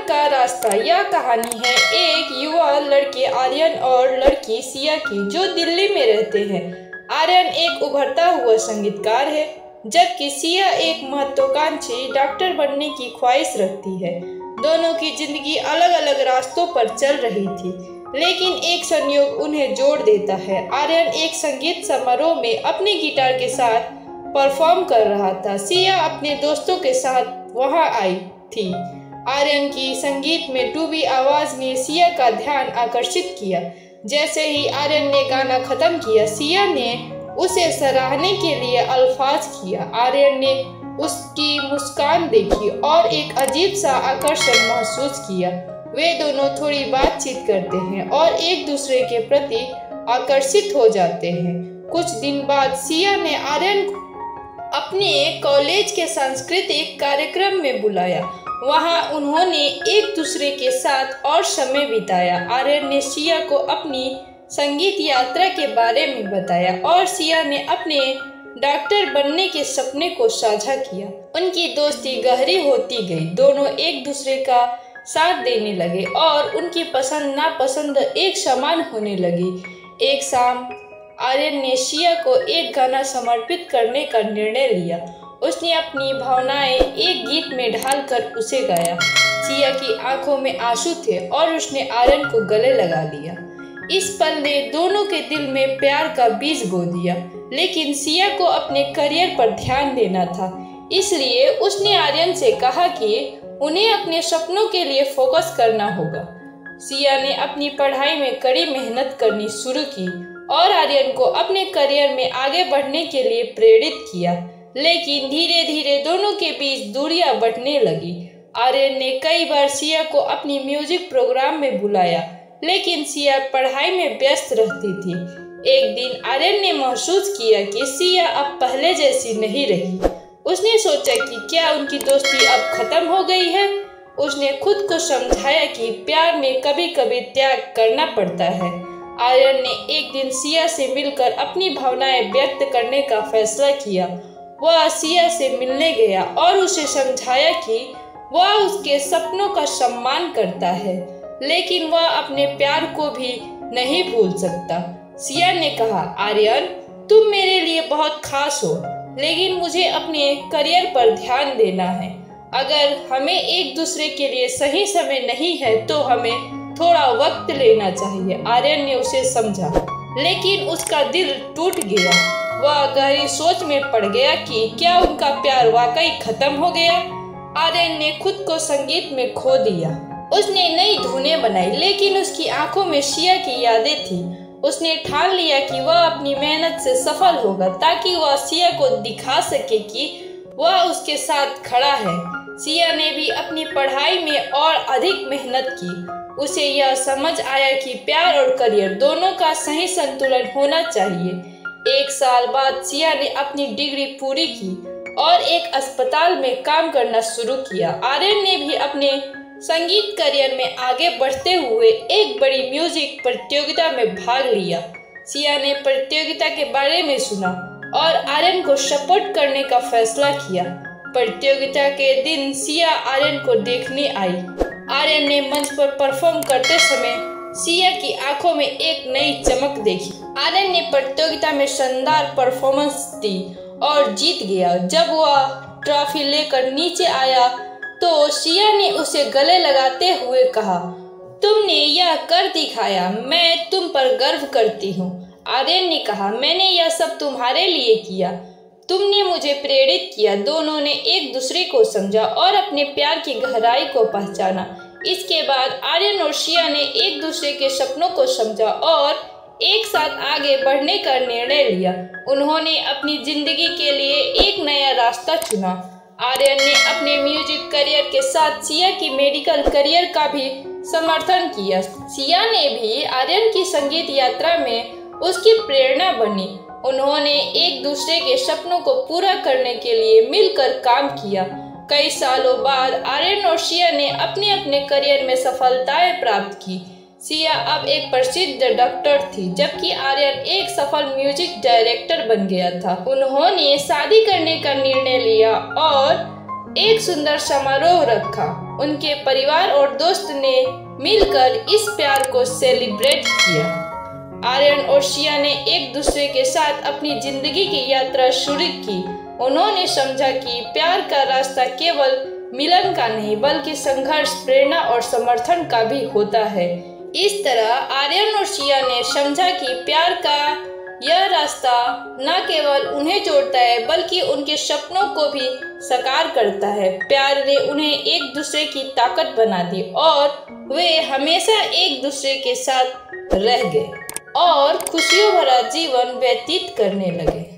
का रास्ता। यह कहानी है एक युवा लड़के आर्यन और लड़की सिया की, जो दिल्ली में रहते हैं। आर्यन एक उभरता हुआ संगीतकार है, जबकि सिया एक महत्वाकांक्षी डॉक्टर बनने की ख्वाहिश रखती है। दोनों की जिंदगी अलग अलग रास्तों पर चल रही थी, लेकिन एक संयोग उन्हें जोड़ देता है। आर्यन एक संगीत समारोह में अपने गिटार के साथ परफॉर्म कर रहा था। सिया अपने दोस्तों के साथ वहां आई थी। आर्यन की संगीत में डूबी आवाज ने सिया का ध्यान आकर्षित किया। जैसे ही आर्यन ने गाना खत्म किया, सिया ने उसे सराहने के लिए अल्फाज किया। आर्यन ने उसकी मुस्कान देखी और एक अजीब सा आकर्षण महसूस किया। वे दोनों थोड़ी बातचीत करते हैं और एक दूसरे के प्रति आकर्षित हो जाते हैं। कुछ दिन बाद सिया ने आर्यन को अपने कॉलेज के सांस्कृतिक कार्यक्रम में बुलाया। वहां उन्होंने एक दूसरे के साथ और समय बिताया। आर्यन ने सिया को अपनी संगीत यात्रा के बारे में बताया और सिया ने अपने डॉक्टर बनने के सपने को साझा किया। उनकी दोस्ती गहरी होती गई। दोनों एक दूसरे का साथ देने लगे और उनकी पसंद नापसंद एक समान होने लगी। एक शाम आर्यन ने सिया को एक गाना समर्पित करने का निर्णय लिया। उसने अपनी भावनाएं एक गीत में ढालकर उसे गाया। सिया की आंखों में आंसू थे और उसने आर्यन को गले लगा लिया। इस पल ने दोनों के दिल में प्यार का बीज बो दिया, लेकिन सिया को अपने करियर पर ध्यान देना था। इसलिए उसने आर्यन से कहा कि उन्हें अपने सपनों के लिए फोकस करना होगा। सिया ने अपनी पढ़ाई में कड़ी मेहनत करनी शुरू की और आर्यन को अपने करियर में आगे बढ़ने के लिए प्रेरित किया, लेकिन धीरे धीरे दोनों के बीच दूरियां बढ़ने लगी। आर्यन ने कई बार सिया को अपनी म्यूजिक प्रोग्राम में बुलाया, लेकिन सिया पढ़ाई में व्यस्त रहती थी। एक दिन आर्यन ने महसूस किया कि सिया अब पहले जैसी नहीं रही। उसने सोचा कि क्या उनकी दोस्ती अब खत्म हो गई है। उसने खुद को समझाया कि प्यार में कभी कभी त्याग करना पड़ता है। आर्यन ने एक दिन सिया से मिलकर अपनी भावनाएं व्यक्त करने का फैसला किया। वह सिया से मिलने गया और उसे समझाया कि वह उसके सपनों का सम्मान करता है, लेकिन वह अपने प्यार को भी नहीं भूल सकता। सिया ने कहा, आर्यन, तुम मेरे लिए बहुत खास हो, लेकिन मुझे अपने करियर पर ध्यान देना है। अगर हमें एक दूसरे के लिए सही समय नहीं है तो हमें थोड़ा वक्त लेना चाहिए। आर्यन ने उसे समझा, लेकिन उसका दिल टूट गया। वह गहरी सोच में पड़ गया कि क्या उनका प्यार वाकई खत्म हो गया। आर्यन ने खुद को संगीत में खो दिया। उसने नई धुनें बनाई, लेकिन उसकी आंखों में सिया की यादें थी। उसने ठान लिया कि वह अपनी मेहनत से सफल होगा, ताकि वह सिया को दिखा सके कि वह उसके साथ खड़ा है। सिया ने भी अपनी पढ़ाई में और अधिक मेहनत की। उसे यह समझ आया कि प्यार और करियर दोनों का सही संतुलन होना चाहिए। एक साल बाद सिया ने अपनी डिग्री पूरी की और एक अस्पताल में काम करना शुरू किया। आर्यन ने भी अपने संगीत करियर में आगे बढ़ते हुए एक बड़ी म्यूजिक प्रतियोगिता में भाग लिया। सिया ने प्रतियोगिता के बारे में सुना और आर्यन को सपोर्ट करने का फैसला किया। प्रतियोगिता के दिन सिया आर्यन को देखने आई। आर्यन ने मंच पर परफॉर्म करते समय सिया की आंखों में एक नई चमक देखी। आर्यन ने प्रतियोगिता में शानदार परफॉर्मेंस दी और जीत गया। जब वह ट्रॉफी लेकर नीचे आया तो सिया ने उसे गले लगाते हुए कहा, तुमने यह कर दिखाया, मैं तुम पर गर्व करती हूँ। आर्यन ने कहा, मैंने यह सब तुम्हारे लिए किया, तुमने मुझे प्रेरित किया। दोनों ने एक दूसरे को समझा और अपने प्यार की गहराई को पहचाना। इसके बाद आर्यन और सिया ने एक दूसरे के सपनों को समझा और एक साथ आगे बढ़ने का निर्णय लिया। उन्होंने अपनी जिंदगी के लिए एक नया रास्ता चुना। आर्यन ने अपने म्यूजिक करियर के साथ सिया की मेडिकल करियर का भी समर्थन किया। सिया ने भी आर्यन की संगीत यात्रा में उसकी प्रेरणा बनी। उन्होंने एक दूसरे के सपनों को पूरा करने के लिए मिलकर काम किया। कई सालों बाद आर्यन और सिया ने अपने अपने करियर में सफलताएं प्राप्त की। सिया अब एक प्रसिद्ध डॉक्टर थी, जबकि आर्यन एक सफल म्यूजिक डायरेक्टर बन गया था। उन्होंने शादी करने का निर्णय लिया और एक सुंदर समारोह रखा। उनके परिवार और दोस्त ने मिलकर इस प्यार को सेलिब्रेट किया। आर्यन और शिया ने एक दूसरे के साथ अपनी जिंदगी की यात्रा शुरू की। उन्होंने समझा कि प्यार का रास्ता केवल मिलन का नहीं बल्कि संघर्ष, प्रेरणा और समर्थन का भी होता है। इस तरह आर्यन और शिया ने समझा कि प्यार का यह रास्ता न केवल उन्हें जोड़ता है बल्कि उनके सपनों को भी साकार करता है। प्यार ने उन्हें एक दूसरे की ताकत बना दी और वे हमेशा एक दूसरे के साथ रह गए और खुशियों भरा जीवन व्यतीत करने लगे।